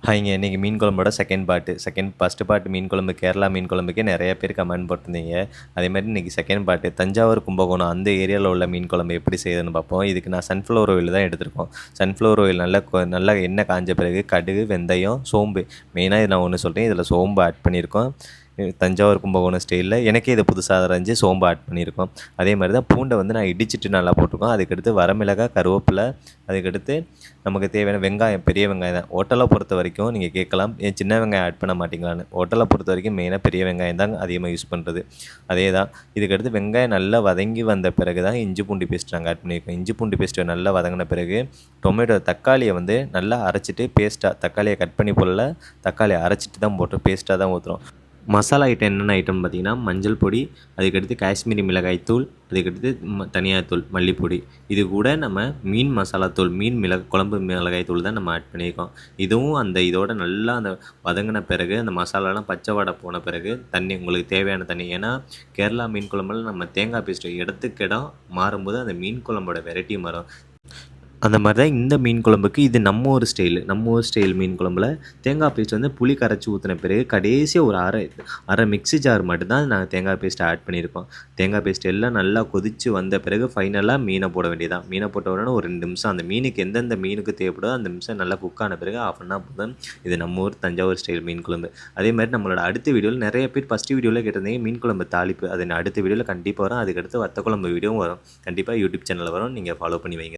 ஹாய்ங்க. இன்றைக்கி மீன் குழம்போட first part மீன் குழம்பு, கேரளா மீன் குழம்புக்கே நிறைய பேர் கமெண்ட் போட்டிருந்தீங்க. அதேமாதிரி இன்றைக்கி செகண்ட் பார்ட்டு தஞ்சாவூர், கும்பகோணம் அந்த ஏரியாவில் உள்ள மீன் குழம்பு எப்படி செய்யுதுன்னு பார்ப்போம். இதுக்கு நான் சன்ஃப்ளவர் ஆயில் தான் எடுத்திருக்கோம். சன்ஃப்ளவர் ஆயில் நல்லா எண்ணெய் காஞ்ச பிறகு கடுகு, வெந்தயம், சோம்பு மெயினாக இது நான் ஒன்று சொல்கிறேன். இதில் சோம்பு ஆட் பண்ணியிருக்கோம். தஞ்சாவூர், கும்பகோணம் ஸ்டைலில் எனக்கே இது புதுசாக அரைஞ்சி சோம்பு ஆட் பண்ணியிருக்கோம். அதே மாதிரி தான் பூண்டை வந்து நான் இடிச்சிட்டு நல்லா போட்டிருக்கோம். அதுக்கடுத்து வரமிளகாய், கருவேப்பிலை, அதுக்கடுத்து நமக்கு தேவையான வெங்காயம், பெரிய வெங்காயம் தான். ஹோட்டலை பொறுத்த வரைக்கும் நீங்கள் கேட்கலாம், ஏன் சின்ன வெங்காயம் ஆட் பண்ண மாட்டீங்களான்னு. ஹோட்டலை பொறுத்த வரைக்கும் மெயினாக பெரிய வெங்காயம் தான் அதிகமாக யூஸ் பண்ணுறது. அதே தான். இதுக்கடுத்து வெங்காயம் நல்லா வதங்கி வந்த பிறகு தான் இஞ்சி பூண்டு பேஸ்ட் நாங்கள் ஆட் பண்ணியிருக்கோம். இஞ்சி பூண்டு பேஸ்ட்டு நல்லா வதங்கின பிறகு தக்காளியை வந்து நல்லா அரைச்சிட்டு பேஸ்ட்டாக, தக்காளியை கட் பண்ணி போடல, தக்காளியை அரைச்சிட்டு தான் போட்டு பேஸ்ட்டாக தான் ஊற்றுறோம். மசாலா ஐட்டம் என்னென்ன ஐட்டம்னு பார்த்தீங்கன்னா, மஞ்சள் பொடி, அதுக்கடுத்து காஷ்மீரி மிளகாய் தூள், அதுக்கடுத்து தனியாத்தூள், மல்லிப்பொடி. இது கூட நம்ம மீன் மசாலா தூள், குழம்பு மிளகாய் தூள் தான் நம்ம ஆட் பண்ணியிருக்கோம். இதுவும் இதோட நல்லா வதங்கின பிறகு அந்த மசாலாலாம் பச்சை வாடை போன பிறகு உங்களுக்கு தேவையான தண்ணி. ஏன்னா கேரளா மீன் குழம்புல நம்ம தேங்காய் பேஸ்ட்டு இடத்துக்கு இடம் மாறும்போது அந்த மீன் குழம்போட வெரைட்டி மாறும். அந்த மாதிரி தான் இந்த மீன் குழம்புக்கு இது நம்ம ஊர் ஸ்டைல் மீன் குழம்புல தேங்காய் பேஸ்ட் வந்து புளி கரைச்சி ஊற்றின பிறகு கடைசியாக ஒரு அரை மிக்ஸி ஜார் மட்டும்தான் நாங்கள் தேங்காய் பேஸ்ட் ஆட் பண்ணியிருக்கோம். தேங்காய் பேஸ்ட் எல்லாம் நல்லா கொதித்து வந்த பிறகு ஃபைனலாக மீனை போட வேண்டியதான். மீனை போட்ட உடனே ஒரு 2 நிமிஷம் அந்த மீனுக்கு எந்தெந்த மீனுக்கு தேவைப்படுதோ அந்த நிமிஷம் நல்லா குக் ஆன பிறகு ஆஃப் பண்ணால் போதும். இது நம்ம ஊர் தஞ்சாவூர் ஸ்டைல் மீன் குழம்பு. அதே மாதிரி நம்மளோட அடுத்த வீடியோவில் நிறைய பேர் ஃபஸ்ட்டு வீடியோவில் கேட்டிருந்தீங்க மீன் குழம்பு தாளிப்பு. அது அடுத்த வீடியோவில் கண்டிப்பாக வரும். அதுக்கடுத்து வத்த குழம்பு வீடியோவும் வரும். கண்டிப்பாக யூடியூப் சேனலில் வரும். நீங்கள் ஃபாலோ பண்ணி வைங்க.